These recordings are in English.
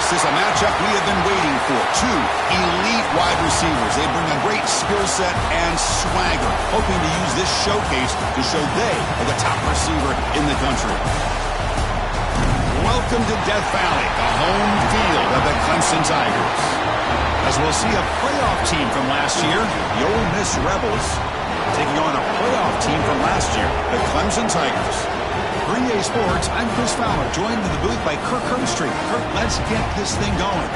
This is a matchup we have been waiting for. Two elite wide receivers. They bring a great skill set and swagger, hoping to use this showcase to show they are the top receiver in the country. Welcome to Death Valley, the home field of the Clemson Tigers. As we'll see a playoff team from last year, the Ole Miss Rebels, taking on a playoff team from last year, the Clemson Tigers. For EA Sports, I'm Chris Fowler, joined in the booth by Kirk Herbstreit. Kirk, let's get this thing going.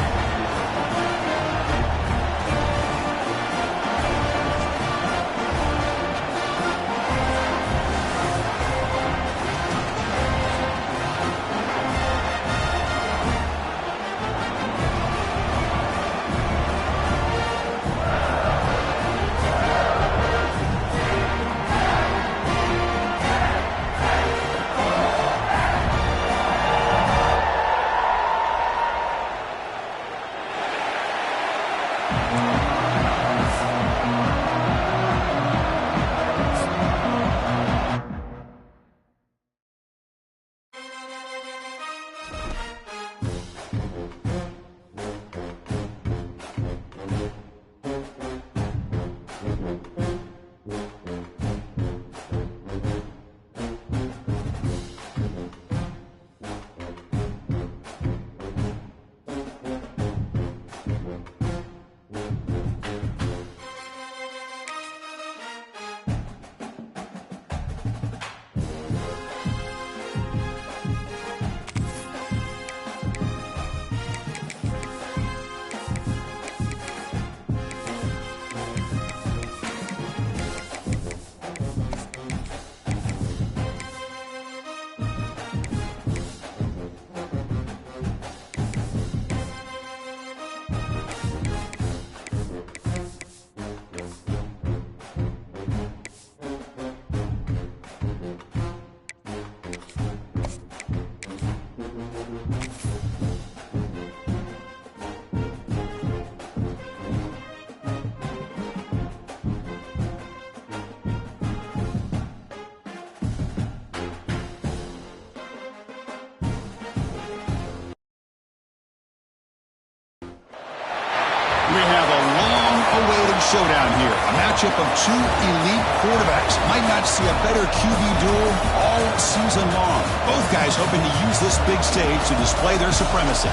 We have a long-awaited showdown here. A matchup of two elite quarterbacks. Might not see a better QB duel all season long. Both guys hoping to use this big stage to display their supremacy.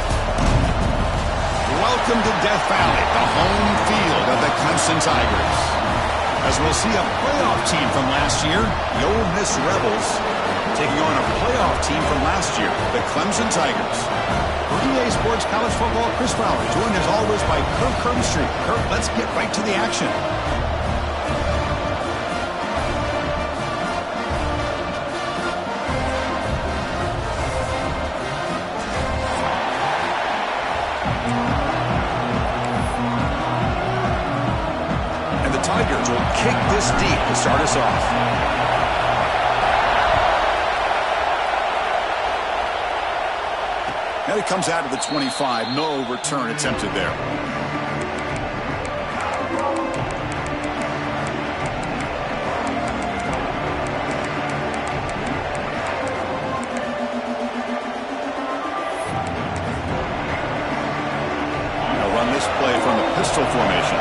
Welcome to Death Valley, the home field of the Clemson Tigers. As we'll see a playoff team from last year, the Ole Miss Rebels, taking on a playoff team from last year, the Clemson Tigers. For EA Sports College Football, Chris Fowler, joined as always by Kirk Herbstreit. Kirk, let's get right to the action. And the Tigers will kick this deep to start us off. Now he comes out of the 25. No return attempted there. Now run this play from the pistol formation.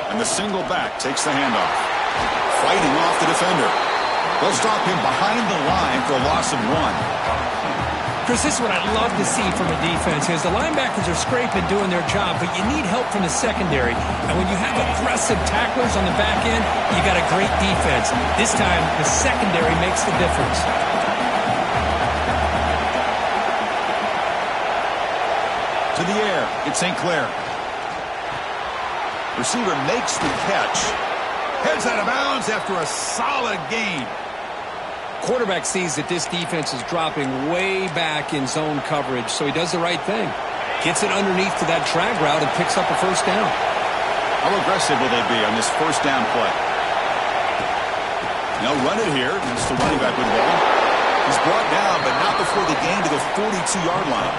And the single back takes the handoff. Fighting off the defender. They'll stop him behind the line for a loss of 1. Chris, this is what I'd love to see from a defense is the linebackers are scraping, doing their job, but you need help from the secondary. And when you have aggressive tacklers on the back end, you got a great defense. This time, the secondary makes the difference. To the air, it's St. Clair. Receiver makes the catch. Heads out of bounds after a solid gain. Quarterback sees that this defense is dropping way back in zone coverage, so he does the right thing. Gets it underneath to that drag route and picks up a first down. How aggressive will they be on this first down play? They'll run it here. It's the running back with the ball. He's brought down, but not before the gain to the 42-yard line.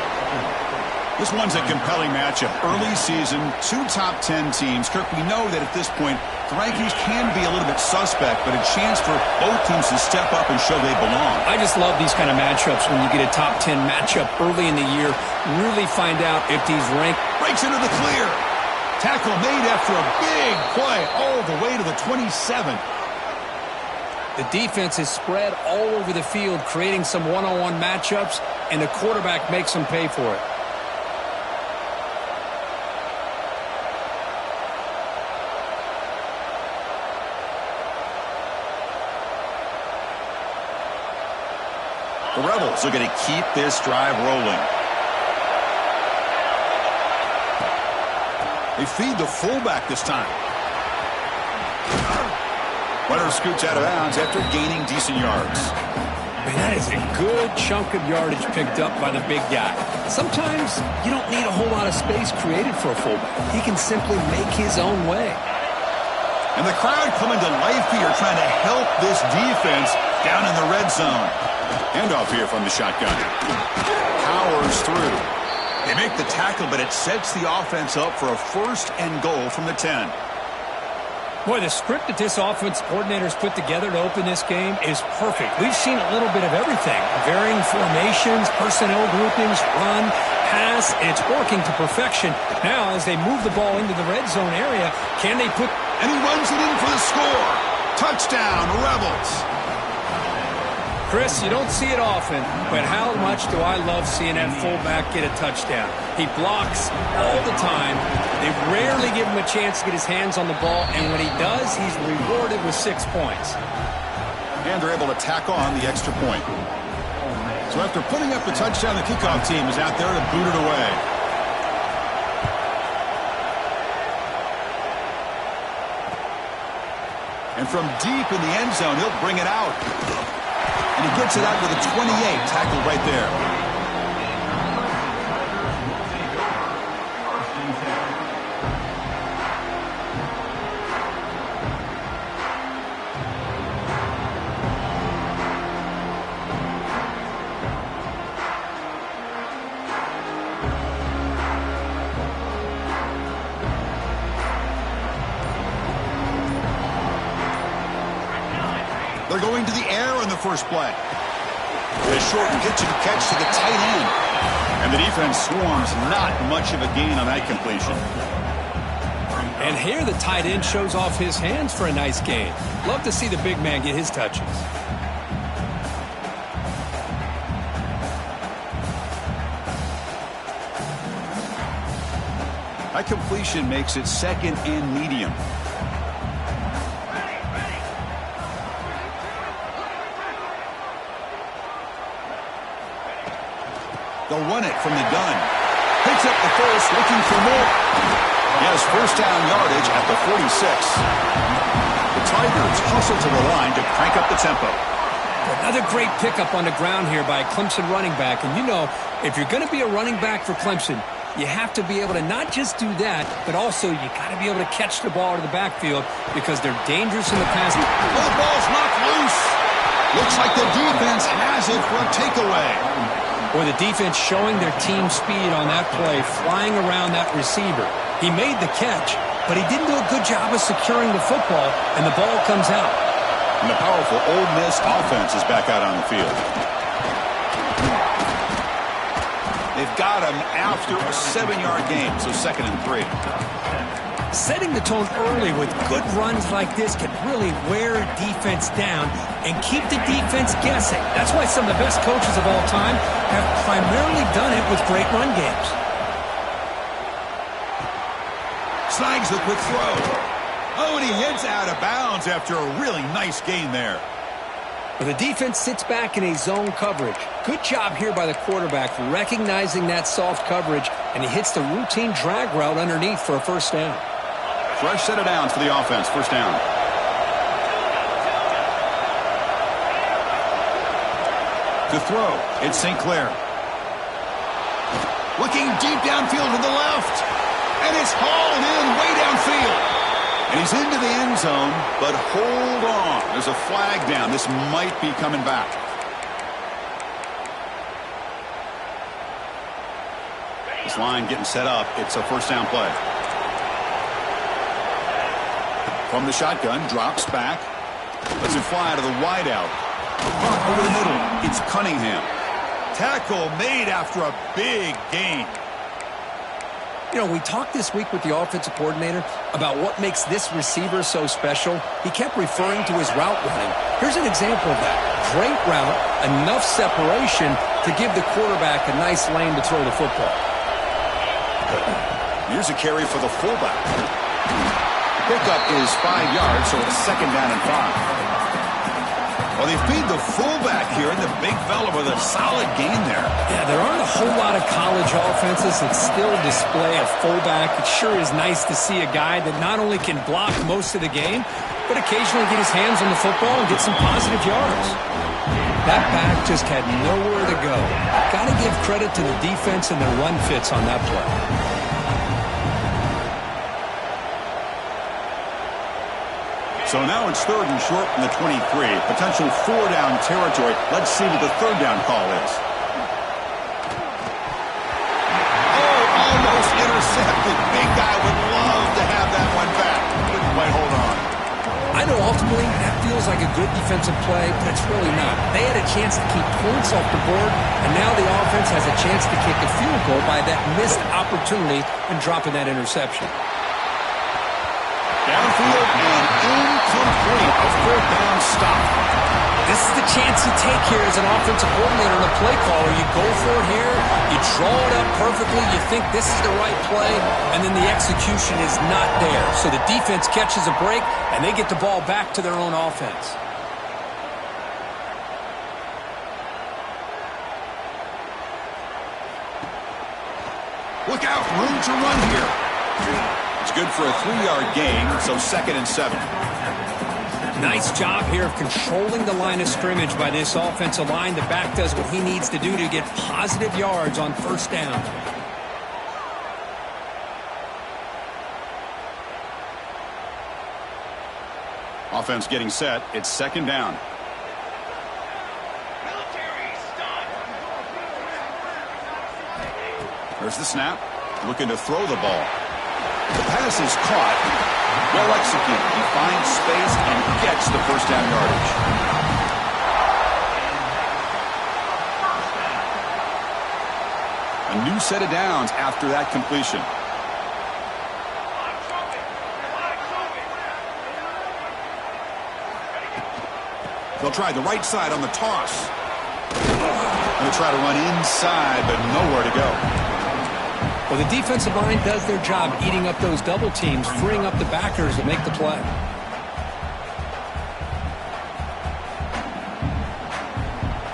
This one's a compelling matchup. Early season, two top 10 teams. Kirk, we know that at this point, the rankings can be a little bit suspect, but a chance for both teams to step up and show they belong. I just love these kind of matchups when you get a top 10 matchup early in the year. Really find out if these rank. Breaks into the clear. Tackle made after a big play all the way to the 27. The defense is spread all over the field, creating some one-on-one matchups, and the quarterback makes them pay for it. The Rebels are going to keep this drive rolling. They feed the fullback this time. Runner scoots out of bounds after gaining decent yards. Man, that is a good chunk of yardage picked up by the big guy. Sometimes you don't need a whole lot of space created for a fullback. He can simply make his own way. And the crowd coming to life here trying to help this defense down in the red zone. Handoff here from the shotgun. Powers through. They make the tackle, but it sets the offense up for a 1st and goal from the 10. Boy, the script that this offense coordinator's put together to open this game is perfect. We've seen a little bit of everything. Varying formations, personnel groupings, run, pass. It's working to perfection. Now, as they move the ball into the red zone area, can they put... And he runs it in for the score. Touchdown, Rebels. Chris, you don't see it often, but how much do I love seeing that fullback get a touchdown. He blocks all the time. They rarely give him a chance to get his hands on the ball, and when he does, he's rewarded with 6 points. And they're able to tack on the extra point. So after putting up the touchdown, the kickoff team is out there to boot it away. And from deep in the end zone, he'll bring it out. And he gets it out to the 28, tackled right there. They're going to the air on the first play. A short pitch and catch to the tight end. And the defense swarms, not much of a gain on that completion. And here the tight end shows off his hands for a nice gain. Love to see the big man get his touches. That completion makes it 2nd and medium. They'll run it from the gun. Picks up the first, looking for more. He has first down yardage at the 46. The Tigers hustle to the line to crank up the tempo. Another great pickup on the ground here by a Clemson running back. And you know, if you're going to be a running back for Clemson, you have to be able to not just do that, but also you got to be able to catch the ball to the backfield because they're dangerous in the pass. Well, the ball's knocked loose. Looks like the defense has it for a takeaway. Or the defense showing their team speed on that play, flying around that receiver. He made the catch, but he didn't do a good job of securing the football, and the ball comes out. And the powerful Ole Miss offense is back out on the field. They've got him after a 7-yard game, so 2nd and 3. Setting the tone early with good runs like this can really wear defense down and keep the defense guessing. That's why some of the best coaches of all time have primarily done it with great run games. Snags the quick throw. Oh, and he heads out of bounds after a really nice gain there. But the defense sits back in a zone coverage. Good job here by the quarterback recognizing that soft coverage, and he hits the routine drag route underneath for a first down. Fresh set of downs for the offense. First down. To throw, it's St. Clair. Looking deep downfield to the left. And it's hauled in way downfield. And he's into the end zone, but hold on. There's a flag down. This might be coming back. This This line getting set up. It's a first down play. From the shotgun, drops back. Lets it fly out of the wideout. Over the middle, it's Cunningham. Tackle made after a big gain. You know, we talked this week with the offensive coordinator about what makes this receiver so special. He kept referring to his route running. Here's an example of that. Great route, enough separation to give the quarterback a nice lane to throw the football. Here's a carry for the fullback. Pickup is 5 yards, so it's second down and 5. Well, they feed the fullback here, and the big fella with a solid gain there. Yeah, there aren't a whole lot of college offenses that still display a fullback. It sure is nice to see a guy that not only can block most of the game, but occasionally get his hands on the football and get some positive yards. That back just had nowhere to go. Got to give credit to the defense and their run fits on that play. So now it's third and short from the 23. Potential 4-down territory. Let's see what the third down call is. Oh, almost intercepted. Big guy would love to have that one back. Couldn't quite hold on. I know ultimately that feels like a good defensive play, but it's really not. They had a chance to keep points off the board, and now the offense has a chance to kick a field goal by that missed opportunity and dropping that interception. Downfield and incomplete. A fourth down stop. This is the chance you take here as an offensive coordinator and a play caller. You go for it here. You draw it up perfectly. You think this is the right play, and then the execution is not there. So the defense catches a break, and they get the ball back to their own offense. Look out. Room to run here. It's good for a 3-yard gain, so second and 7. Nice job here of controlling the line of scrimmage by this offensive line. The back does what he needs to do to get positive yards on first down. Offense getting set. It's second down. There's the snap. Looking to throw the ball. The pass is caught. Well executed. He finds space and gets the first down yardage. A new set of downs after that completion. They'll try the right side on the toss. Going to try to run inside, but nowhere to go. Well, the defensive line does their job eating up those double teams, freeing up the backers to make the play.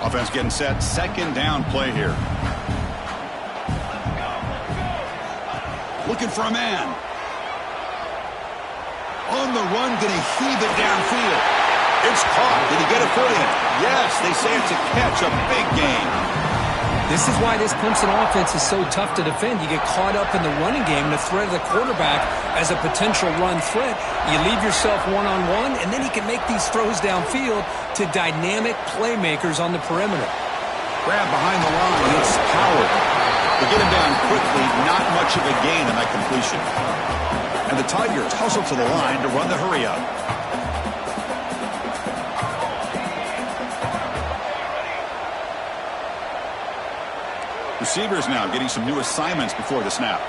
Offense getting set. Second down play here. Looking for a man. On the run, going to heave it downfield. It's caught. Did he get a foot in? Yes, they say it's a catch, a big gain. This is why this Clemson offense is so tough to defend. You get caught up in the running game, the threat of the quarterback as a potential run threat. You leave yourself one-on-one, and then he can make these throws downfield to dynamic playmakers on the perimeter. Grab behind the line. It's Howard. They get him down quickly. Not much of a gain on that completion. And the Tigers hustle to the line to run the hurry-up. Receivers now getting some new assignments before the snap.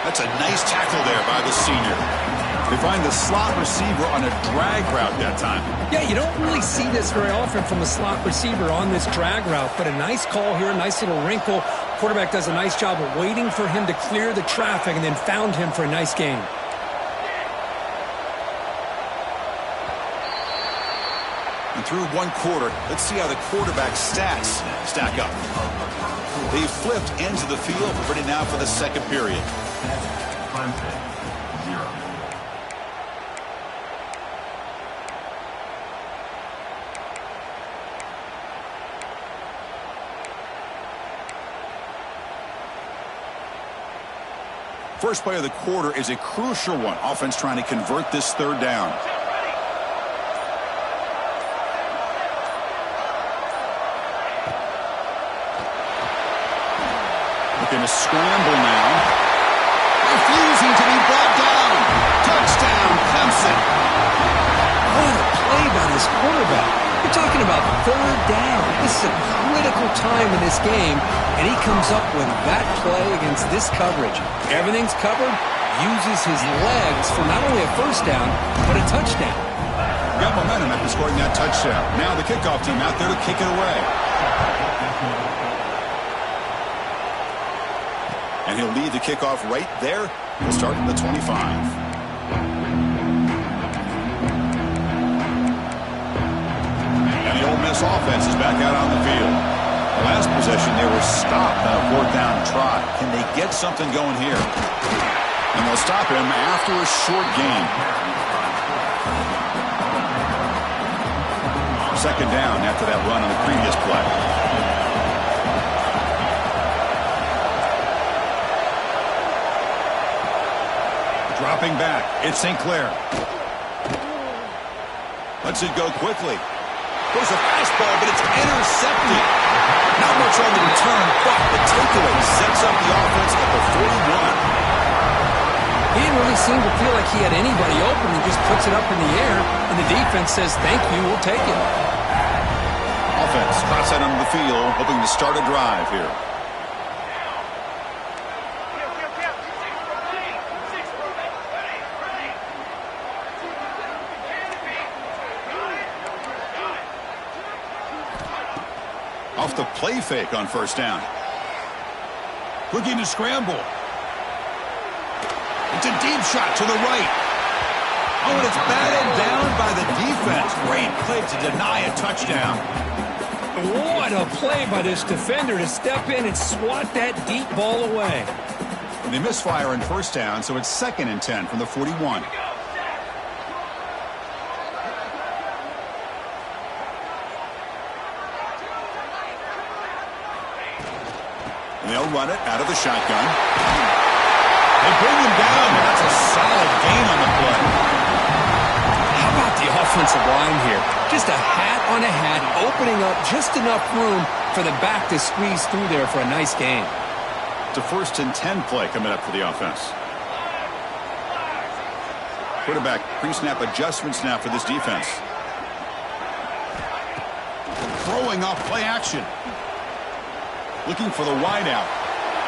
That's a nice tackle there by the senior. They find the slot receiver on a drag route that time. Yeah, you don't really see this very often from a slot receiver on this drag route, but a nice call here, a nice little wrinkle. Quarterback does a nice job of waiting for him to clear the traffic and then found him for a nice gain. And through one quarter, let's see how the quarterback's stats stack up. They flipped ends of the field, ready now for the second period. Clemson, 0. First play of the quarter is a crucial one. Offense trying to convert this third down. looking to scramble now. Refusing to be brought down. Touchdown, Clemson. What a play by this quarterback. We're talking about third down. This is a critical time in this game, and he comes up with that play against this coverage. Everything's covered, uses his legs for not only a first down, but a touchdown. Got momentum after scoring that touchdown. Now the kickoff team out there to kick it away. And he'll lead the kickoff right there. He'll start at the 25. The Ole Miss offense is back out on the field. The last possession, they were stopped on a fourth down try. Can they get something going here? And they'll stop him after a short gain. Second down after that run on the previous play. Dropping back, it's St. Clair. Lets it go quickly. Goes a fastball, but it's intercepted. Not much on the return, but the takeaway sets up the offense at the 41. He didn't really seem to feel like he had anybody open and just puts it up in the air, and the defense says, thank you, we'll take it. Offense trots out onto the field, hoping to start a drive here. Off the play fake on first down. Looking to scramble. It's a deep shot to the right. Oh, and it's batted down by the defense. Great play to deny a touchdown. What a play by this defender to step in and swat that deep ball away. They misfire on first down, so it's 2nd and 10 from the 41. They'll run it out of the shotgun. They bring him down. That's a solid gain on the play. How about the offensive line here? Just a hat on a hat, opening up just enough room for the back to squeeze through there for a nice gain. It's a 1st and 10 play coming up for the offense. Quarterback pre-snap adjustments now for this defense. Throwing off play action. Looking for the wideout.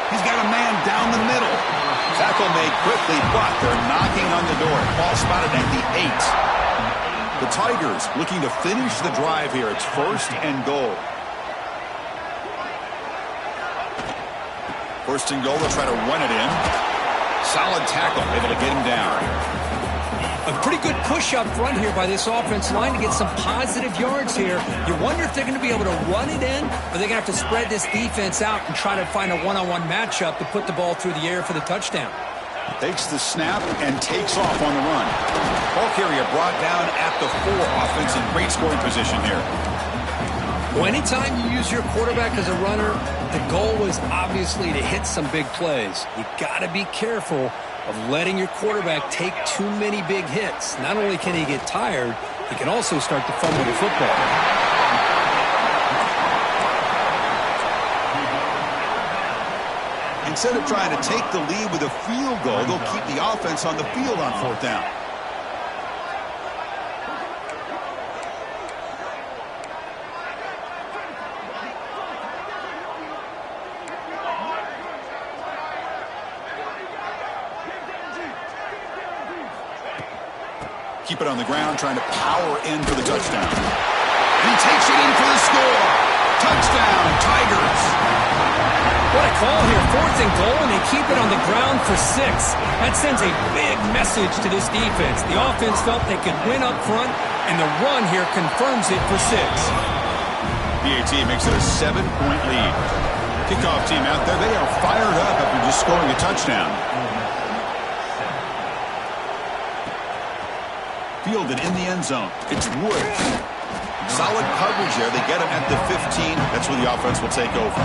He's got a man down the middle. Tackle made quickly, but they're knocking on the door. Ball spotted at the 8. The Tigers looking to finish the drive here. It's 1st and goal. 1st and goal. They'll try to run it in. Solid tackle, able to get him down. A pretty good push up front here by this offense line to get some positive yards here. You wonder if they're going to be able to run it in, or they're going to have to spread this defense out and try to find a one-on-one matchup to put the ball through the air for the touchdown. Takes the snap and takes off on the run. Ball carrier brought down at the 4. Offense in great scoring position here. Well, anytime you use your quarterback as a runner, the goal is obviously to hit some big plays. You got to be careful of letting your quarterback take too many big hits. Not only can he get tired, he can also start to fumble the football. Instead of trying to take the lead with a field goal, they'll keep the offense on the field on 4th down. Keep it on the ground, trying to power in for the touchdown. And he takes it in for the score. Touchdown, Tigers. What a call here. 4th and goal, and they keep it on the ground for 6. That sends a big message to this defense. The offense felt they could win up front, and the run here confirms it for 6. PAT makes it a 7-point lead. Kickoff team out there, they are fired up after just scoring a touchdown. Fielded in the end zone. It's Woods. Solid coverage there. They get him at the 15. That's where the offense will take over.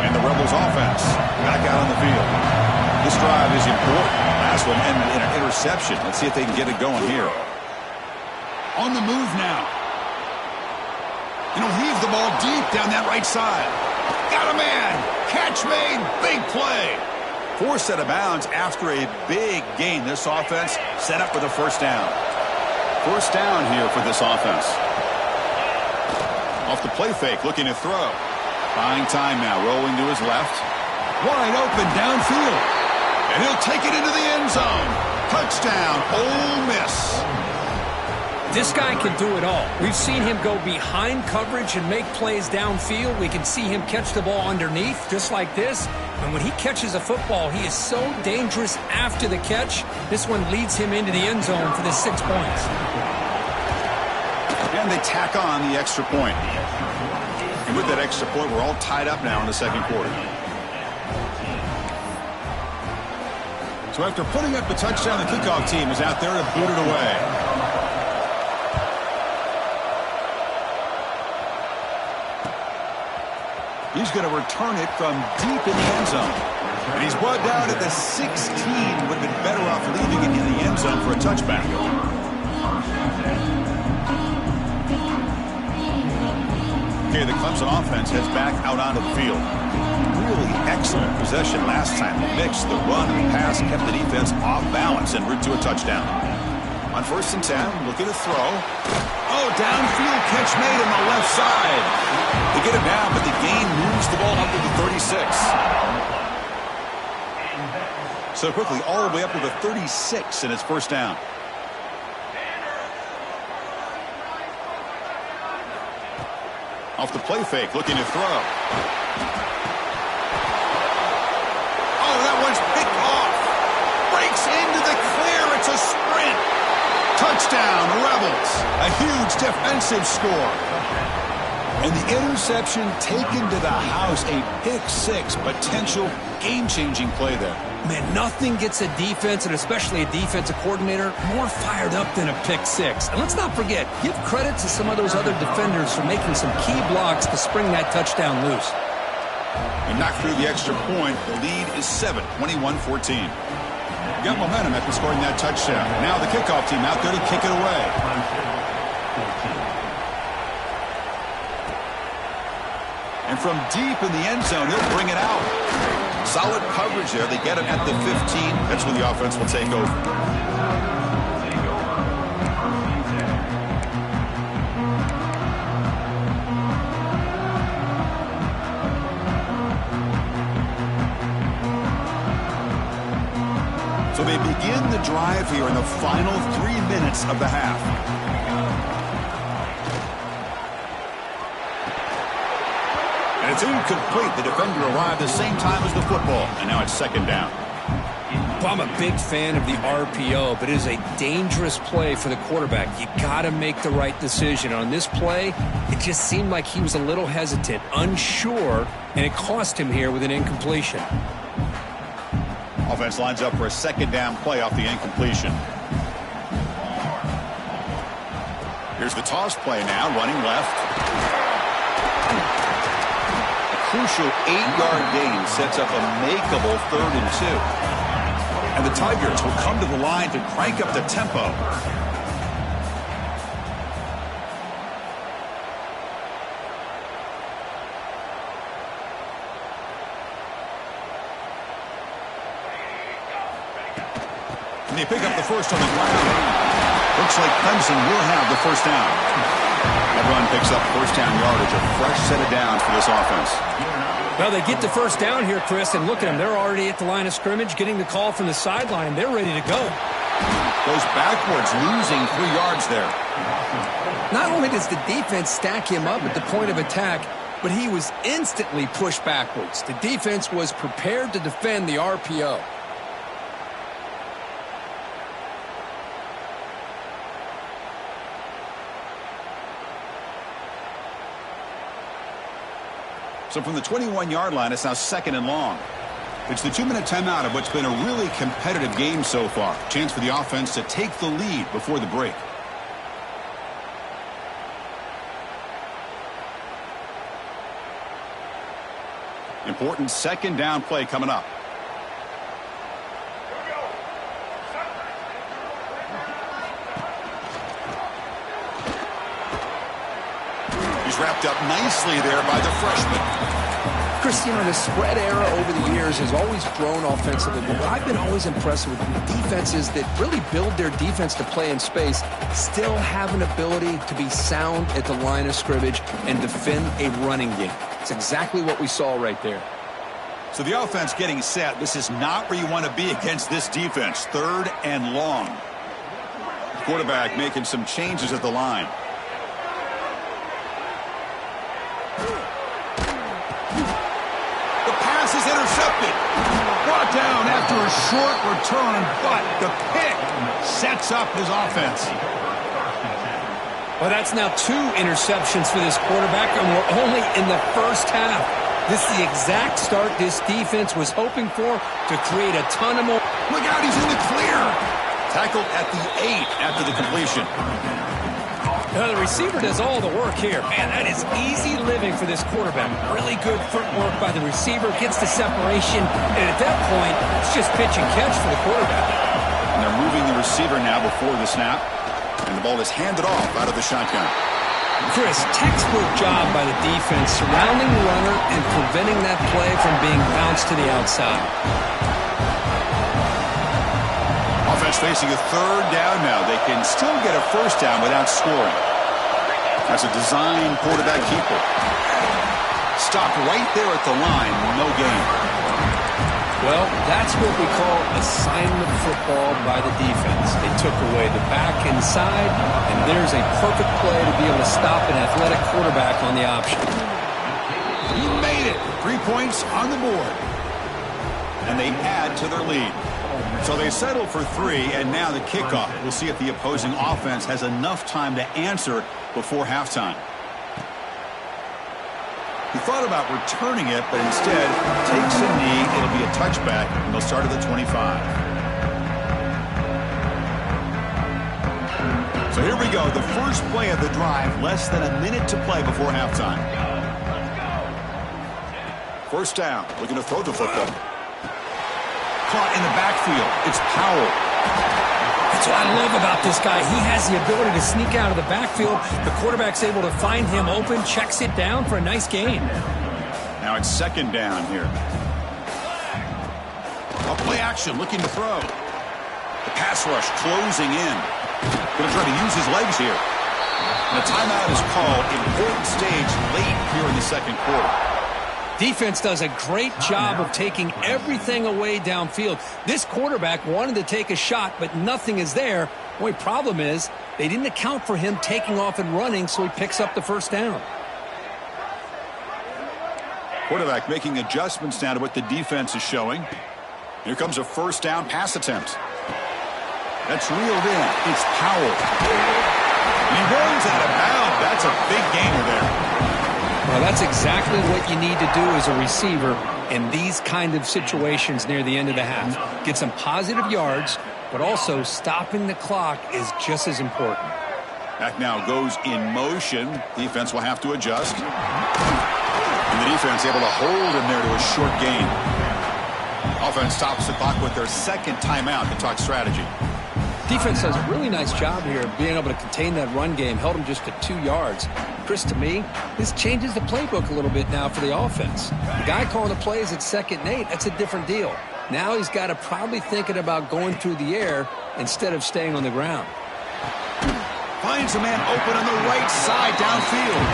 And the Rebels offense back out on the field. This drive is important. last one ended in an interception. Let's see if they can get it going here. On the move now. And he'll heave the ball deep down that right side. Got a man. Catch made. Big play. Forced out of bounds after a big gain. This offense set up for the first down. First down here for this offense. Off the play fake, looking to throw. Buying time now, rolling to his left. Wide open downfield. And he'll take it into the end zone. Touchdown, Ole Miss. This guy can do it all. We've seen him go behind coverage and make plays downfield. We can see him catch the ball underneath, just like this. And when he catches a football, he is so dangerous after the catch. This one leads him into the end zone for the 6 points. And they tack on the extra point. And with that extra point, we're all tied up now in the second quarter. So after putting up the touchdown, the kickoff team is out there to boot it away. He's going to return it from deep in the end zone. And he's brought down at the 16. Would have been better off leaving it in the end zone for a touchback. Okay, the Clemson offense heads back out onto the field. Really excellent possession last time. The mix, the run, and the pass kept the defense off balance en route to a touchdown. On 1st and 10, looking to throw. Oh, downfield catch made on the left side. They get it down, but the gain moves the ball up to the 36. So quickly, all the way up to the 36, and it's first down. Off the play fake, looking to throw. Oh, that one's picked off. Breaks into the clear. It's a sprint. Touchdown, Rebels. A huge defensive score. And the interception taken to the house. A pick-6, potential game-changing play there. Man, nothing gets a defense, and especially a defensive coordinator, more fired up than a pick-6. And let's not forget, give credit to some of those other defenders for making some key blocks to spring that touchdown loose. And knocked through the extra point. The lead is 7, 21-14. Got momentum after scoring that touchdown. Now the kickoff team out there to kick it away. And from deep in the end zone, he'll bring it out. Solid coverage there. They get him at the 15. That's when the offense will take over. So they begin the drive here in the final 3 minutes of the half. And it's incomplete. The defender arrived the same time as the football. And now it's second down. I'm a big fan of the RPO, but it is a dangerous play for the quarterback. You got to make the right decision. On this play, it just seemed like he was a little hesitant, unsure, and it cost him here with an incompletion. Offense lines up for a second down play off the incompletion. Here's the toss play now, running left. A crucial 8-yard gain sets up a makeable 3rd and 2. And the Tigers will come to the line to crank up the tempo. And they pick up the first on the ground. Looks like Clemson will have the first down. That run picks up first down yardage, a fresh set of downs for this offense. Well, they get the first down here, Chris, and look at them. They're already at the line of scrimmage, getting the call from the sideline. They're ready to go. Goes backwards, losing 3 yards there. Not only does the defense stack him up at the point of attack, but he was instantly pushed backwards. The defense was prepared to defend the RPO. So from the 21-yard line, it's now second and long. It's the 2-minute timeout of what's been a really competitive game so far. Chance for the offense to take the lead before the break. Important second down play coming up. Things wrapped up nicely there by the freshman. Chris, the spread era over the years has always grown offensively, but what I've been always impressed with defenses that really build their defense to play in space still have an ability to be sound at the line of scrimmage and defend a running game. It's exactly what we saw right there. So the offense getting set. This is not where you want to be against this defense. 3rd and long. Quarterback making some changes at the line. Is intercepted. Brought down after a short return, but the pick sets up his offense. Well, that's now 2 interceptions for this quarterback, and we're only in the first half. This is the exact start this defense was hoping for to create a ton of more. Look out, he's in the clear. Tackled at the 8 after the completion. Now the receiver does all the work here. Man, that is easy living for this quarterback. Really good footwork by the receiver, gets the separation, and at that point, it's just pitch and catch for the quarterback. And they're moving the receiver now before the snap, and the ball is handed off out of the shotgun. Chris, textbook job by the defense surrounding the runner and preventing that play from being bounced to the outside. Offense facing a 3rd down now. They can still get a 1st down without scoring. That's a design quarterback keeper. Stopped right there at the line. No gain. Well, that's what we call assignment football by the defense. They took away the back inside, and there's a perfect play to be able to stop an athletic quarterback on the option. He made it. 3 points on the board. And they add to their lead. So they settle for 3, and now the kickoff. We'll see if the opposing offense has enough time to answer before halftime. He thought about returning it, but instead takes a knee. It'll be a touchback, and they'll start at the 25. So here we go, the first play of the drive, less than a minute to play before halftime. 1st down, looking to throw the football. Caught in the backfield. It's Powell. That's what I love about this guy. He has the ability to sneak out of the backfield. The quarterback's able to find him open, checks it down for a nice gain. Now it's 2nd down here. A play action, looking to throw. The pass rush closing in. Going to try to use his legs here. And a timeout is called. Important stage late here in the 2nd quarter. Defense does a great job of taking everything away downfield. This quarterback wanted to take a shot, but nothing is there. The only problem is they didn't account for him taking off and running, so he picks up the 1st down. Quarterback making adjustments now to what the defense is showing. Here comes a 1st down pass attempt. That's reeled in. It's Powell. And he runs out of bounds. That's a big gainer there. Well, that's exactly what you need to do as a receiver in these kind of situations near the end of the half. Get some positive yards, but also stopping the clock is just as important. Back now goes in motion. Defense will have to adjust. And the defense able to hold him there to a short gain. Offense stops the clock with their 2nd timeout to talk strategy. Defense does a really nice job here of being able to contain that run game, held him just to 2 yards. Chris, to me, this changes the playbook a little bit now for the offense. The guy calling the plays at 2nd and 8, that's a different deal. Now he's got to probably thinking about going through the air instead of staying on the ground. Finds a man open on the right side downfield.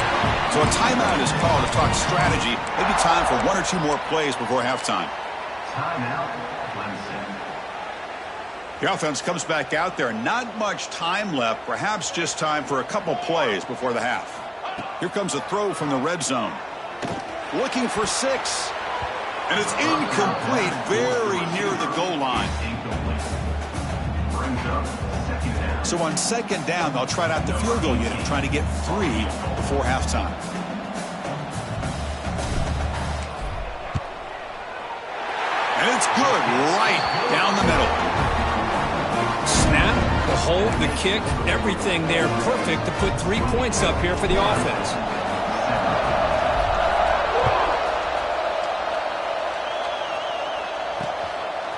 So a timeout is called to talk strategy. Maybe time for 1 or 2 more plays before halftime. Timeout, Clemson. The offense comes back out there. Not much time left. Perhaps just time for a couple plays before the half. Here comes a throw from the red zone. Looking for 6. And it's incomplete, very near the goal line. So on 2nd down, they'll try out the field goal unit, trying to get 3 before halftime. And it's good, right down the middle. Snap, the hold, the kick, everything there perfect to put 3 points up here for the offense.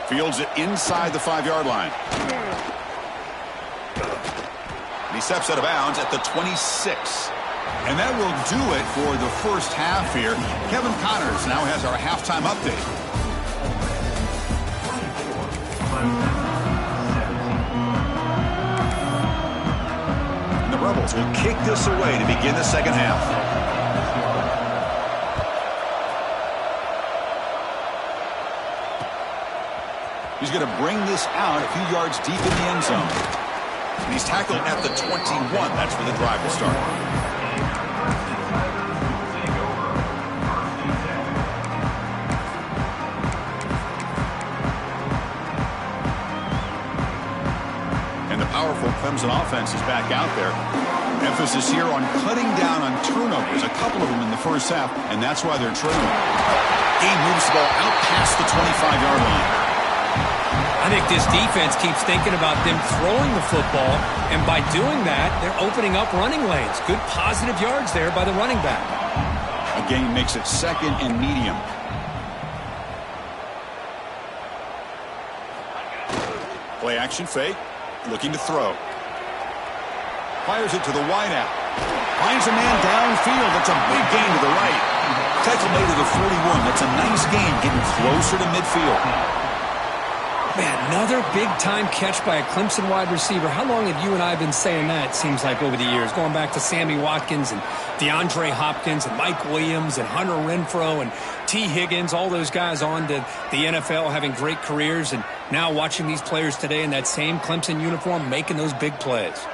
Fields it inside the 5-yard line. And he steps out of bounds at the 26. And that will do it for the first half here. Kevin Connors now has our halftime update. The Rebels will kick this away to begin the second half. He's going to bring this out a few yards deep in the end zone. And he's tackled at the 21. That's where the drive will start. And the powerful Clemson offense is back out there. Emphasis here on cutting down on turnovers, a couple of them in the first half, and that's why they're trailing. He moves the ball out past the 25-yard line. I think this defense keeps thinking about them throwing the football, and by doing that, they're opening up running lanes. Good positive yards there by the running back. A gain makes it second and medium. Play action fake, looking to throw. Fires it to the wideout. Finds a man downfield. That's a big gain to the right. Tackle made to the 41. That's a nice gain, getting closer to midfield. Man, another big-time catch by a Clemson wide receiver. How long have you and I been saying that, it seems like, over the years? Going back to Sammy Watkins and DeAndre Hopkins and Mike Williams and Hunter Renfrow and T. Higgins, all those guys on to the NFL having great careers, and now watching these players today in that same Clemson uniform making those big plays.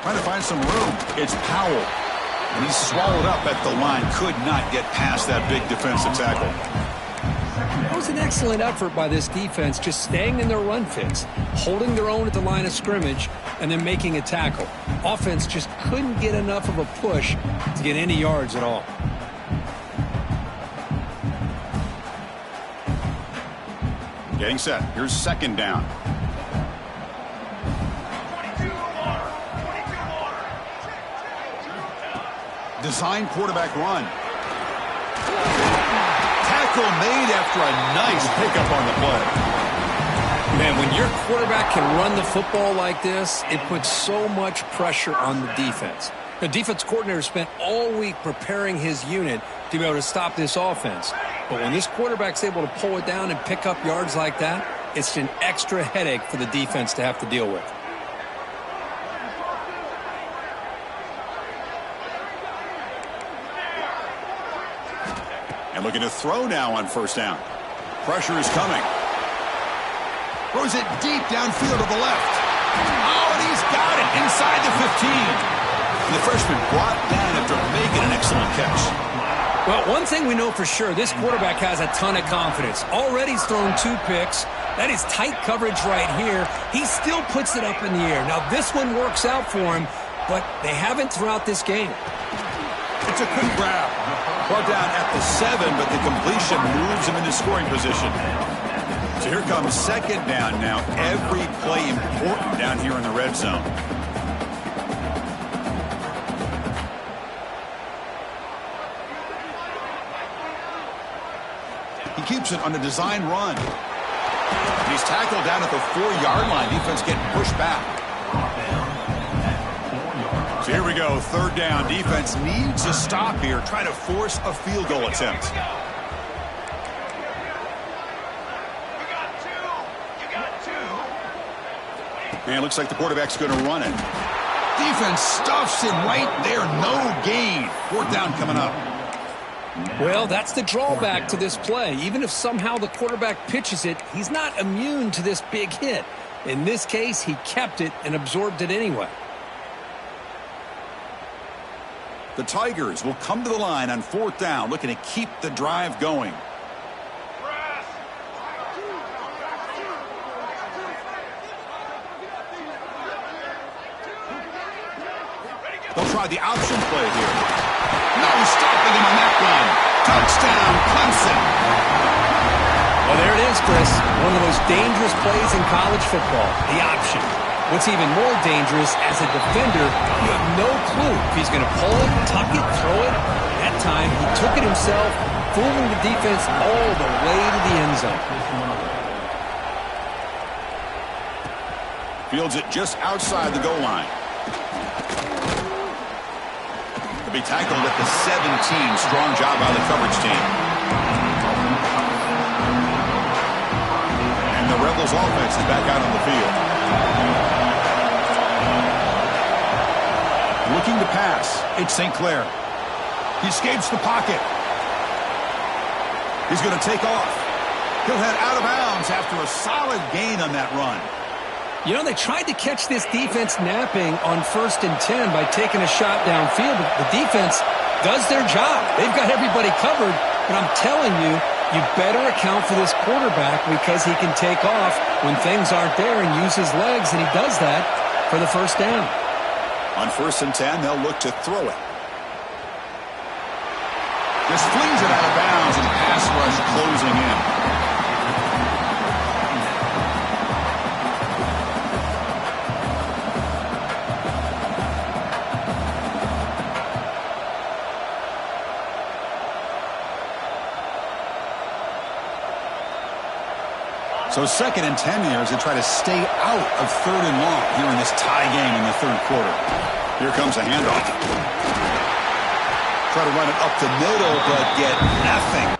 Trying to find some room. It's Powell. And he's swallowed up at the line. Could not get past that big defensive tackle. That was an excellent effort by this defense, just staying in their run fits, holding their own at the line of scrimmage, and then making a tackle. Offense just couldn't get enough of a push to get any yards at all. Getting set. Here's second down. Design quarterback run. Tackle made after a nice pickup on the play. Man, when your quarterback can run the football like this, it puts so much pressure on the defense. The defense coordinator spent all week preparing his unit to be able to stop this offense. But when this quarterback's able to pull it down and pick up yards like that, it's an extra headache for the defense to have to deal with. And looking to throw now on first down. Pressure is coming. Throws it deep downfield to the left. Oh, and he's got it inside the 15. And the freshman brought down after making an excellent catch. Well, one thing we know for sure, this quarterback has a ton of confidence. Already he's thrown 2 picks. That is tight coverage right here. He still puts it up in the air. Now, this one works out for him, but they haven't throughout this game. It's a quick grab. Brought down at the 7, but the completion moves him into scoring position. So here comes second down now. Every play important down here in the red zone. He keeps it on a design run. And he's tackled down at the 4-yard line. Defense getting pushed back. So here we go, third down. Defense needs a stop here. Try to force a field goal attempt. And it looks like the quarterback's going to run it. Defense stuffs him right there. No gain. Fourth down coming up. Well, that's the drawback to this play. Even if somehow the quarterback pitches it, he's not immune to this big hit. In this case, he kept it and absorbed it anyway. The Tigers will come to the line on fourth down, looking to keep the drive going. They'll try the option play here. No stopping him on that one. Touchdown, Clemson. Well, there it is, Chris. One of the most dangerous plays in college football, the option. What's even more dangerous, as a defender, you have no clue if he's going to pull it, tuck it, throw it. That time, he took it himself, fooling the defense all the way to the end zone. Fields it just outside the goal line. To be tackled at the 17. Strong job by the coverage team. And the Rebels offense is back out on the field. Looking to pass. It's St. Clair. He escapes the pocket. He's going to take off. He'll head out of bounds after a solid gain on that run. You know, they tried to catch this defense napping on 1st and 10 by taking a shot downfield, but the defense does their job. They've got everybody covered, but I'm telling you, you better account for this quarterback because he can take off when things aren't there and use his legs, and he does that for the first down. On 1st and 10, they'll look to throw it. Just flings it out of bounds, and pass rush closing in. So 2nd and 10 here as they try to stay out of 3rd and long here in this tie game in the 3rd quarter. Here comes a handoff. Try to run it up the middle, but get nothing.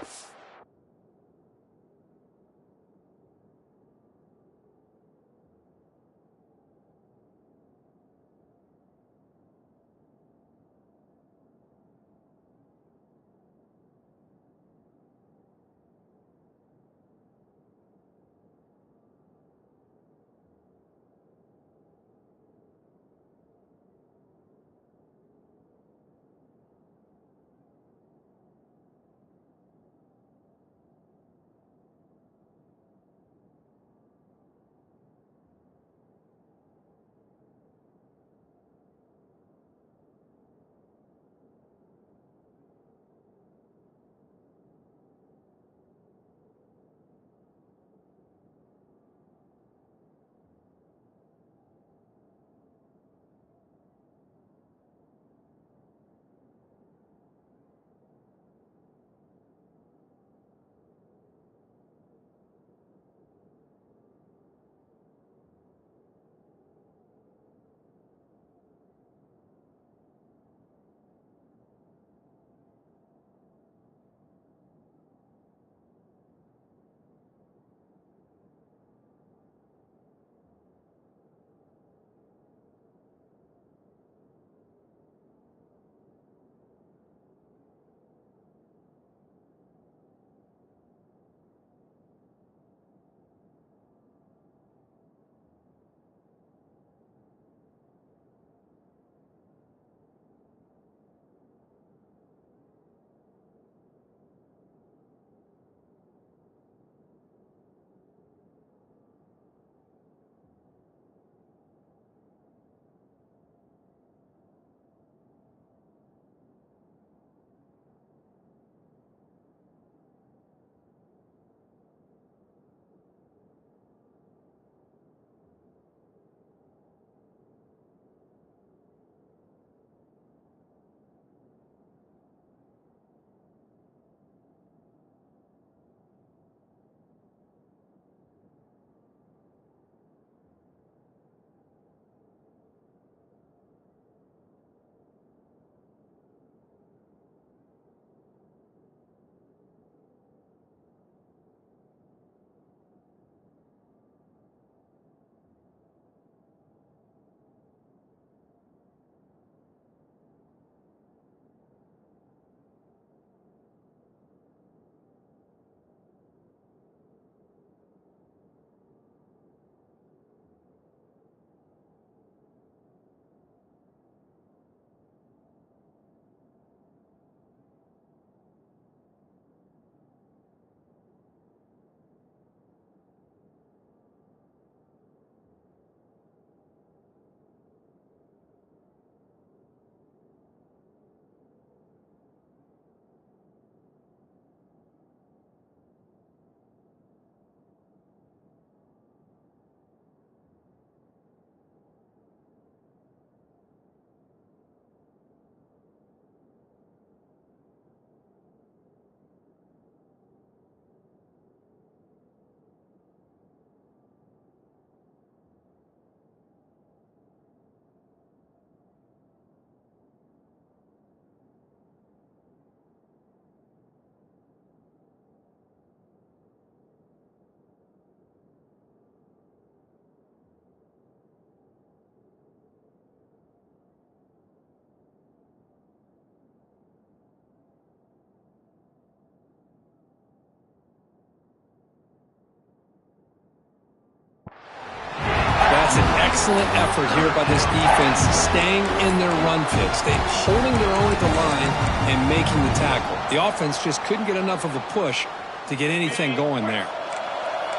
excellent effort here by this defense, staying in their run fits. They're holding their own at the line and making the tackle. The offense just couldn't get enough of a push to get anything going there.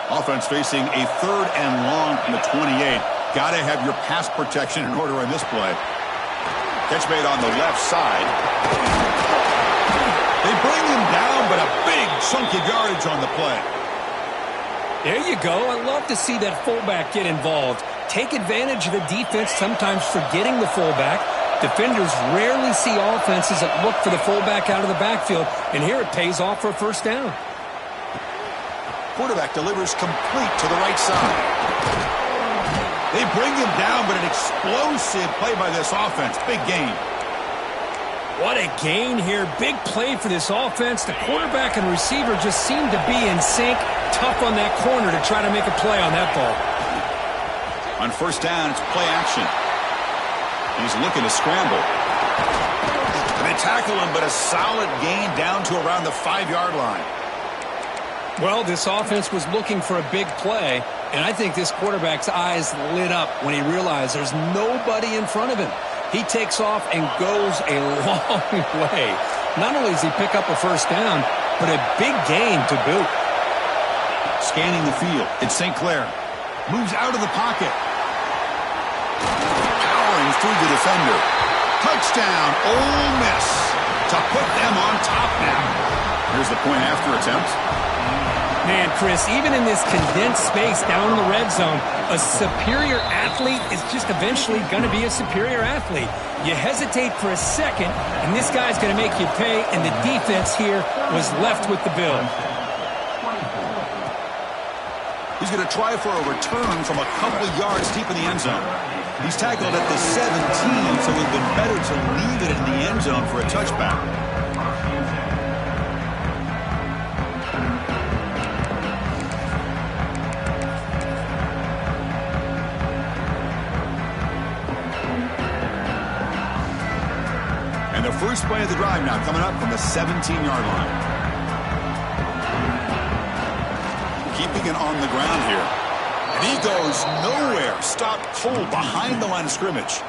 Offense facing a 3rd and long from the 28. Got to have your pass protection in order on this play. Catch made on the left side. They bring him down, but a big chunk of yardage on the play. There you go. I love to see that fullback get involved. Take advantage of the defense, sometimes forgetting the fullback. Defenders rarely see offenses that look for the fullback out of the backfield, and here it pays off for a first down. Quarterback delivers complete to the right side. They bring him down, but an explosive play by this offense. Big gain. What a gain here. Big play for this offense. The quarterback and receiver just seem to be in sync. Tough on that corner to try to make a play on that ball. On first down, it's play action. He's looking to scramble. They tackle him, but a solid gain down to around the 5-yard line. Well, this offense was looking for a big play, and I think this quarterback's eyes lit up when he realized there's nobody in front of him. He takes off and goes a long way. Not only does he pick up a first down, but a big gain to boot. Scanning the field, it's St. Clair. Moves out of the pocket. Powering through the defender. Touchdown, Ole Miss. To put them on top now. Here's the point after attempt. Man, Chris, even in this condensed space down in the red zone, a superior athlete is just eventually going to be a superior athlete. You hesitate for a second, and this guy's going to make you pay, and the defense here was left with the bill. He's going to try for a return from a couple of yards deep in the end zone. He's tackled at the 17, so it would have been better to leave it in the end zone for a touchback. And the first play of the drive now coming up from the 17-yard line. Keeping it on the ground here. And he goes nowhere. Stopped cold behind the line of scrimmage.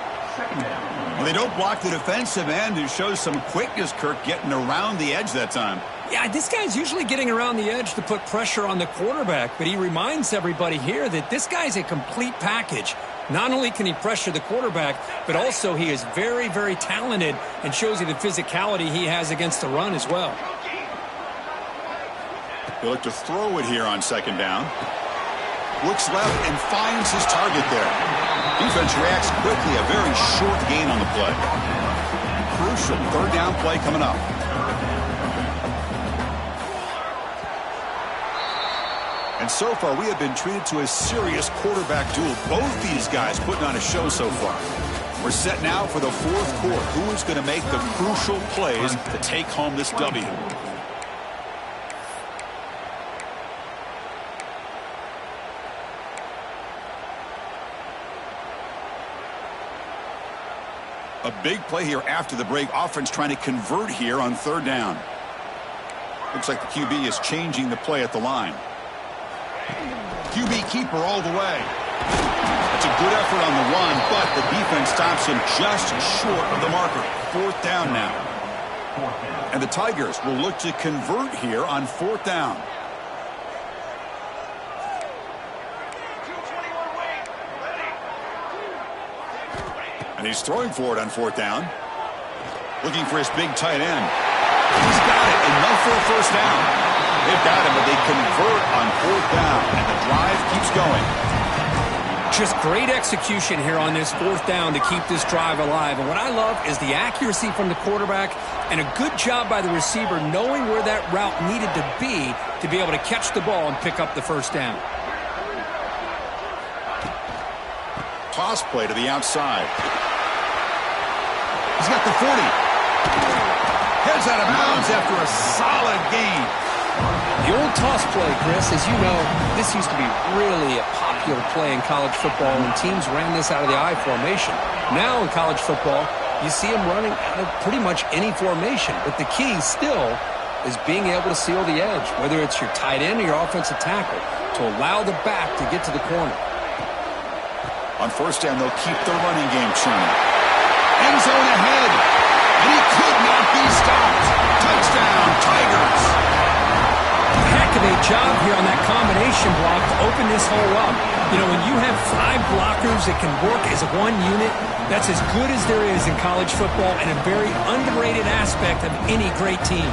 Well, they don't block the defensive end, who shows some quickness, Kirk, getting around the edge that time. Yeah, this guy's usually getting around the edge to put pressure on the quarterback, but he reminds everybody here that this guy's a complete package. Not only can he pressure the quarterback, but also he is very, very talented and shows you the physicality he has against the run as well. He'll look to throw it here on second down. Looks left and finds his target there. Defense reacts quickly. A very short gain on the play. Crucial third down play coming up. And so far, we have been treated to a serious quarterback duel. Both these guys putting on a show so far. We're set now for the fourth quarter. Who is going to make the crucial plays to take home this W? A big play here after the break. Offense trying to convert here on third down. Looks like the QB is changing the play at the line. QB keeper all the way. It's a good effort on the run, but the defense stops him just short of the marker. Fourth down now. And the Tigers will look to convert here on fourth down. And he's throwing for it on fourth down. Looking for his big tight end. He's got it, enough for a first down. They've got him, but they convert on fourth down, and the drive keeps going. Just great execution here on this fourth down to keep this drive alive. And what I love is the accuracy from the quarterback and a good job by the receiver knowing where that route needed to be able to catch the ball and pick up the first down. Toss play to the outside. He's got the 40. Heads out of bounds after a solid gain. The old toss play, Chris, as you know, this used to be really a popular play in college football when teams ran this out of the I formation. Now in college football, you see them running out of pretty much any formation. But the key still is being able to seal the edge, whether it's your tight end or your offensive tackle, to allow the back to get to the corner. A On first down, they'll keep the running game churning. End zone ahead. And he could not be stopped. Touchdown, Tigers. Heck of a job here on that combination block to open this hole up. You know, when you have 5 blockers that can work as one unit, that's as good as there is in college football and a very underrated aspect of any great team.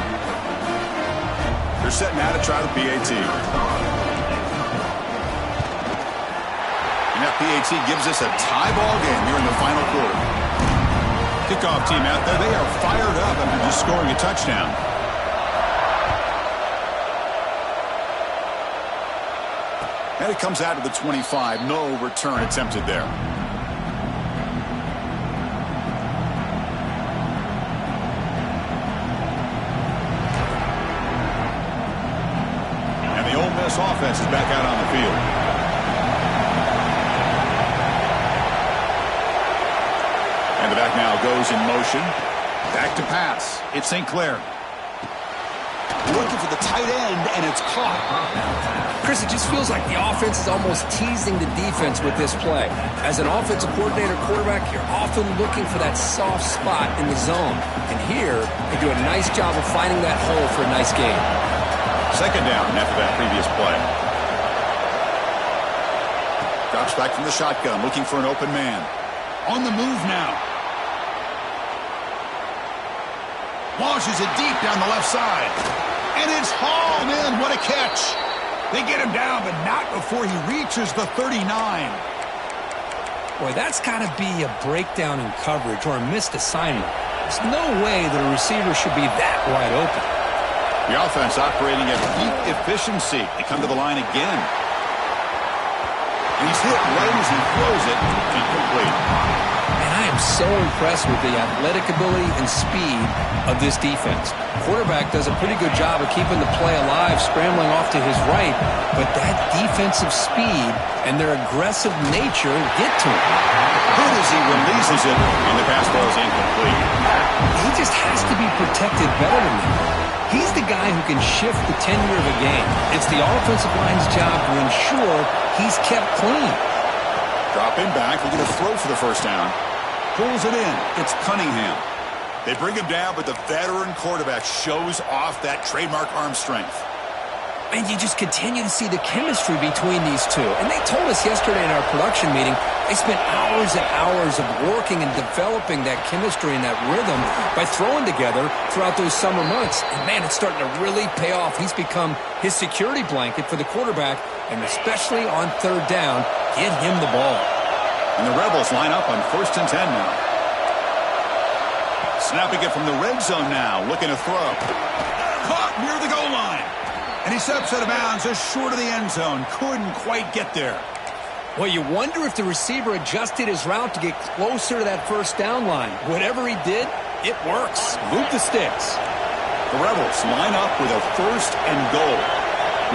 They're setting out to try the PAT. And that PAT gives us a tie ball game here in the final quarter. Kickoff team out there, they are fired up after just scoring a touchdown. And it comes out of the 25. No return attempted there. And the Ole Miss offense is back out on the field. And the back now goes in motion. Back to pass. It's St. Clair. Looking for the tight end, and it's caught. Chris, it just feels like the offense is almost teasing the defense with this play. As an offensive coordinator quarterback, you're often looking for that soft spot in the zone. And here, they do a nice job of finding that hole for a nice gain. Second down after that previous play. Drops back from the shotgun, looking for an open man. On the move now. Launches it deep down the left side. And it's hauled in. What a catch. They get him down, but not before he reaches the 39. Boy, that's got to be a breakdown in coverage or a missed assignment. There's no way that a receiver should be that wide open. The offense operating at peak efficiency. They come to the line again. And he's hit right as he throws it. Incomplete. And I am so impressed with the athletic ability and speed of this defense. Quarterback does a pretty good job of keeping the play alive, scrambling off to his right, but that defensive speed and their aggressive nature get to him. Good as he releases it, and the pass ball is incomplete. He just has to be protected better than that. He's the guy who can shift the tenure of a game. It's the offensive line's job to ensure he's kept clean. Dropping back, looking to throw for the first down. Pulls it in. It's Cunningham. They bring him down, but the veteran quarterback shows off that trademark arm strength. And you just continue to see the chemistry between these two. And they told us yesterday in our production meeting, they spent hours and hours of working and developing that chemistry and that rhythm by throwing together throughout those summer months. And, man, it's starting to really pay off. He's become his security blanket for the quarterback, and especially on third down, get him the ball. And the Rebels line up on 1st and 10 now. Snapping it from the red zone now, looking to throw. Caught near the goal line. And he steps out of bounds just short of the end zone. Couldn't quite get there. Well, you wonder if the receiver adjusted his route to get closer to that first down line. Whatever he did, it works. Move the sticks. The Rebels line up with a 1st and goal.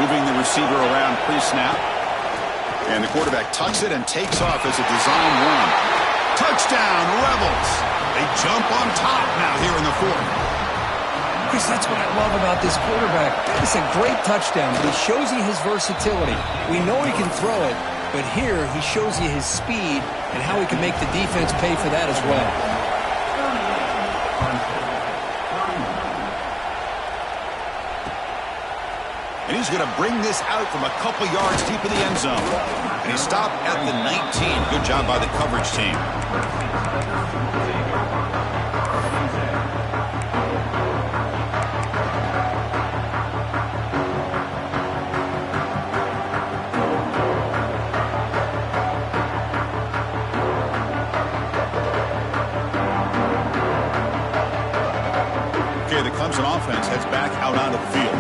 Moving the receiver around pre-snap. And the quarterback tucks it and takes off as a design run. Touchdown, Rebels. They jump on top now here in the 4th. Chris, that's what I love about this quarterback. It's a great touchdown, but he shows you his versatility. We know he can throw it, but here he shows you his speed and how he can make the defense pay for that as well. And he's going to bring this out from a couple yards deep in the end zone. And he stopped at the 19. Good job by the coverage team. Okay, the Clemson offense heads back out onto the field.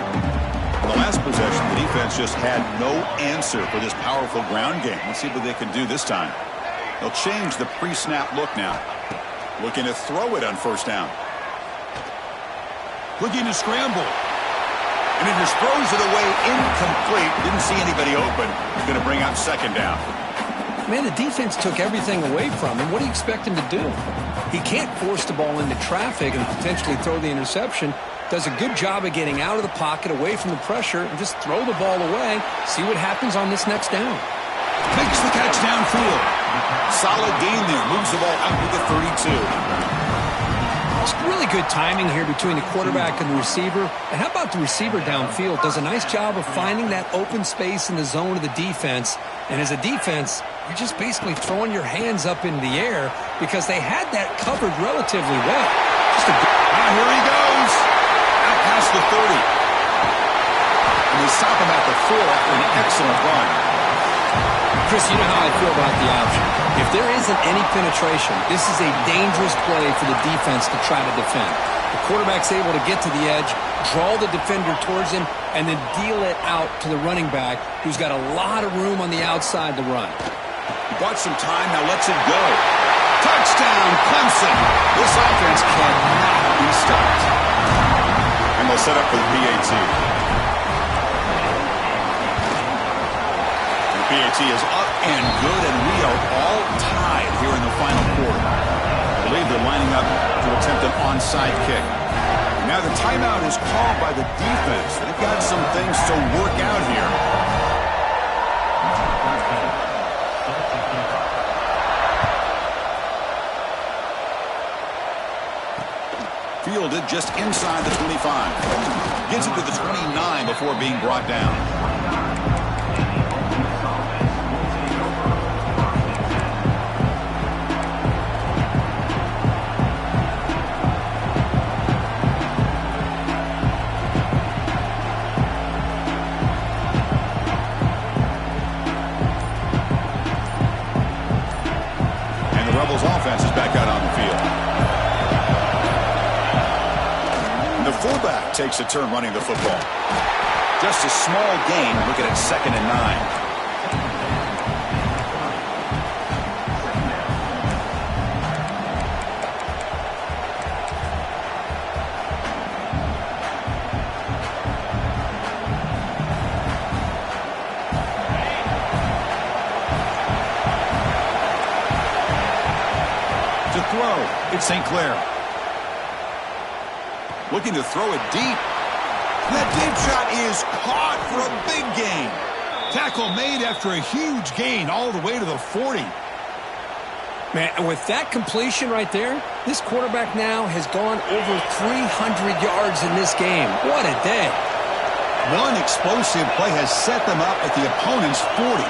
In the last possession, the defense just had no answer for this powerful ground game. Let's see what they can do this time. They'll change the pre-snap look now. Looking to throw it on 1st down. Looking to scramble. And he just throws it away incomplete. Didn't see anybody open. He's going to bring out 2nd down. Man, the defense took everything away from him. What do you expect him to do? He can't force the ball into traffic and potentially throw the interception. Does a good job of getting out of the pocket, away from the pressure, and just throw the ball away. See what happens on this next down. Makes the catch downfield. Solid gain there. Moves the ball out to the 32. It's really good timing here between the quarterback and the receiver. And how about the receiver downfield? Does a nice job of finding that open space in the zone of the defense. And as a defense, you're just basically throwing your hands up in the air because they had that covered relatively well. Here he goes. Out past the 30. And they stop him at the 4 after an excellent run. Chris, you know how I feel about the option. If there isn't any penetration, this is a dangerous play for the defense to try to defend. The quarterback's able to get to the edge, draw the defender towards him, and then deal it out to the running back, who's got a lot of room on the outside to run. He bought some time, now lets it go. Touchdown, Clemson! This offense cannot be stopped. And they'll set up for the PAT. The PAT is up and good, and we are all tied here in the final quarter. I believe they're lining up to attempt an onside kick. Now the timeout is called by the defense. They've got some things to work out here. Fielded just inside the 25. Gets it to the 29 before being brought down. And the Rebels offense is back out on the field. The fullback takes a turn running the football. Just a small gain, looking at 2nd and 9. To throw, it's St. Clair. Looking to throw it deep. That deep shot is caught for a big gain. Tackle made after a huge gain all the way to the 40. Man, and with that completion right there, this quarterback now has gone over 300 yards in this game. What a day. One explosive play has set them up at the opponent's 40.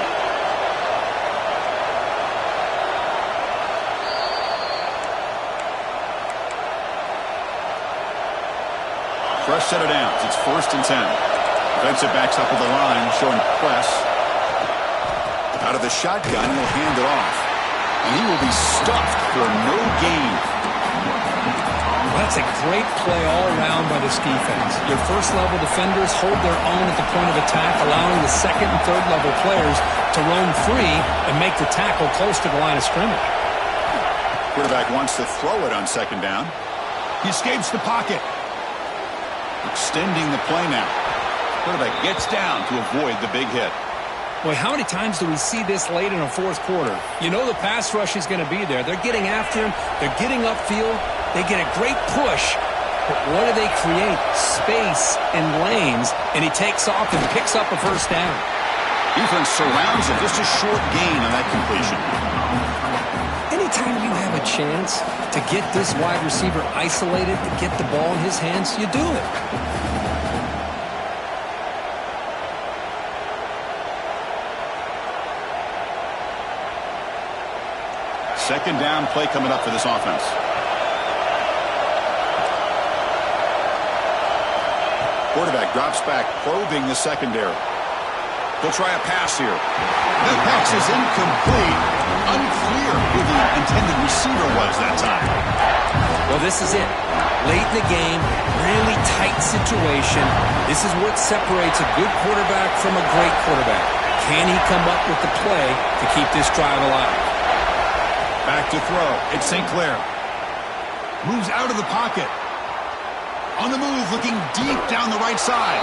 Fresh set of downs. It's 1st and 10. Defensive backs up with the line, showing press. Out of the shotgun, he'll hand it off. And he will be stuffed for no gain. That's a great play all around by this defense. Your first-level defenders hold their own at the point of attack, allowing the second- and third-level players to roam free and make the tackle close to the line of scrimmage. Quarterback wants to throw it on 2nd down. He escapes the pocket. Extending the play now. Quarterback gets down to avoid the big hit. Boy, how many times do we see this late in a 4th quarter? You know the pass rush is going to be there. They're getting after him. They're getting upfield. They get a great push. But what do they create? Space and lanes. And he takes off and picks up a 1st down. Defense surrounds him. Just a short gain on that completion. Anytime you have a chance to get this wide receiver isolated, to get the ball in his hands, you do it. Second down play coming up for this offense. Quarterback drops back, probing the secondary. They'll try a pass here. The pass is incomplete. Unclear who the intended receiver was that time. Well, this is it. Late in the game, really tight situation. This is what separates a good quarterback from a great quarterback. Can he come up with the play to keep this drive alive? Back to throw. It's St. Clair. Moves out of the pocket. On the move, looking deep down the right side.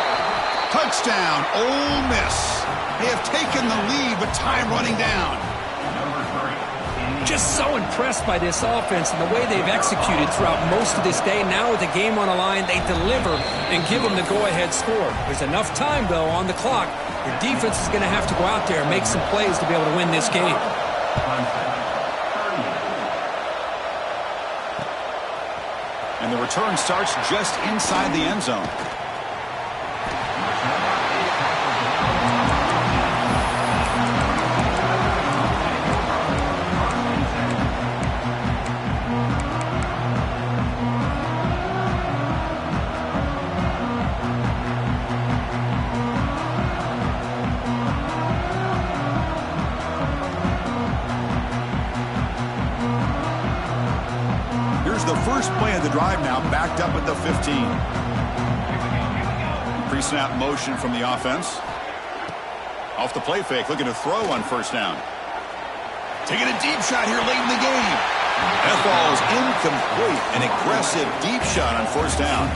Touchdown, Ole Miss. They have taken the lead with time running down. Just so impressed by this offense and the way they've executed throughout most of this day. Now with the game on the line, they deliver and give them the go-ahead score. There's enough time, though, on the clock. Your defense is going to have to go out there and make some plays to be able to win this game. Return starts just inside the end zone. The first play of the drive now, backed up at the 15. Pre-snap motion from the offense. Off the play fake, looking to throw on first down. Taking a deep shot here late in the game. That ball is incomplete. An aggressive deep shot on first down.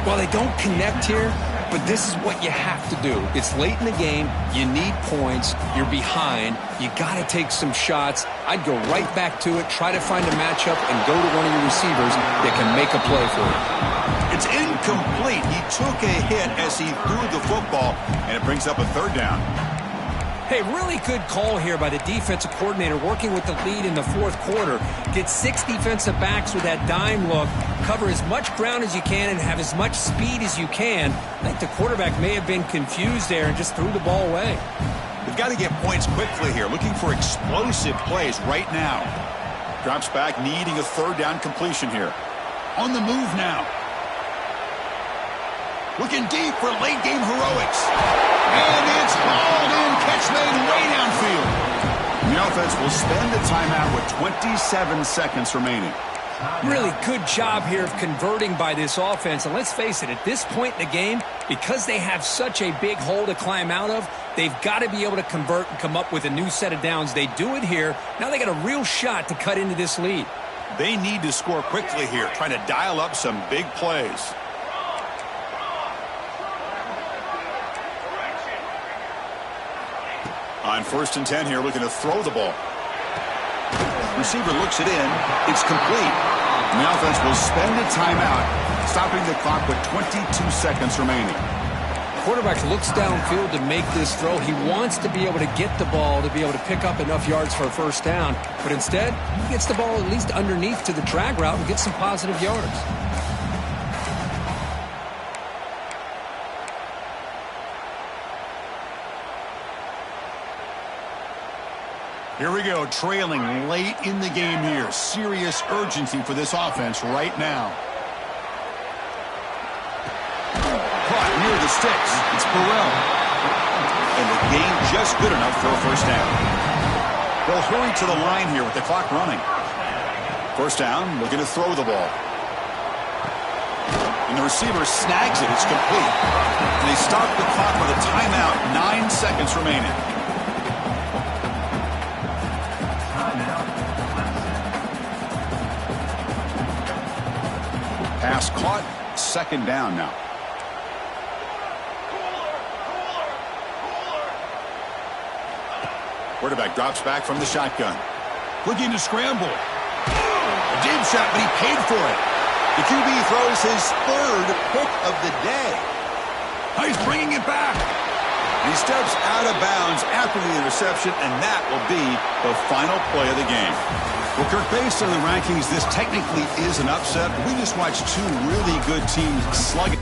Well, they don't connect here, but this is what you have to do. It's late in the game. You need points. You're behind. You got to take some shots. I'd go right back to it, try to find a matchup, and go to one of your receivers that can make a play for you. It's incomplete. He took a hit as he threw the football, and it brings up a third down. Hey, really good call here by the defensive coordinator working with the lead in the fourth quarter. Get 6 defensive backs with that dime look. Cover as much ground as you can and have as much speed as you can. I think the quarterback may have been confused there and just threw the ball away. We've got to get points quickly here. Looking for explosive plays right now. Drops back, needing a third down completion here. On the move now. Looking deep for late game heroics. And it's hauled in. Catch made way downfield. The offense will spend a timeout with 27 seconds remaining. Really good job here of converting by this offense. And let's face it, at this point in the game, because they have such a big hole to climb out of, they've got to be able to convert and come up with a new set of downs. They do it here. Now they got a real shot to cut into this lead. They need to score quickly here, trying to dial up some big plays. On 1st and 10 here, looking to throw the ball. Receiver looks it in. It's complete. And the offense will spend a timeout, stopping the clock with 22 seconds remaining. Quarterback looks downfield to make this throw. He wants to be able to get the ball to be able to pick up enough yards for a first down. But instead, he gets the ball at least underneath to the drag route and gets some positive yards. Here we go, trailing late in the game here. Serious urgency for this offense right now. Caught near the sticks. It's Burrell. And the gain just good enough for a first down. They'll hurry to the line here with the clock running. First down, looking to throw the ball. And the receiver snags it. It's complete. And they stop the clock with a timeout. 9 seconds remaining. Pass caught, second down now. Quarterback drops back from the shotgun. Looking to scramble. A deep shot, but he paid for it. The QB throws his 3rd pick of the day. He's bringing it back. He steps out of bounds after the interception, and that will be the final play of the game. Well, Kirk, based on the rankings, this technically is an upset. We just watched 2 really good teams slugging.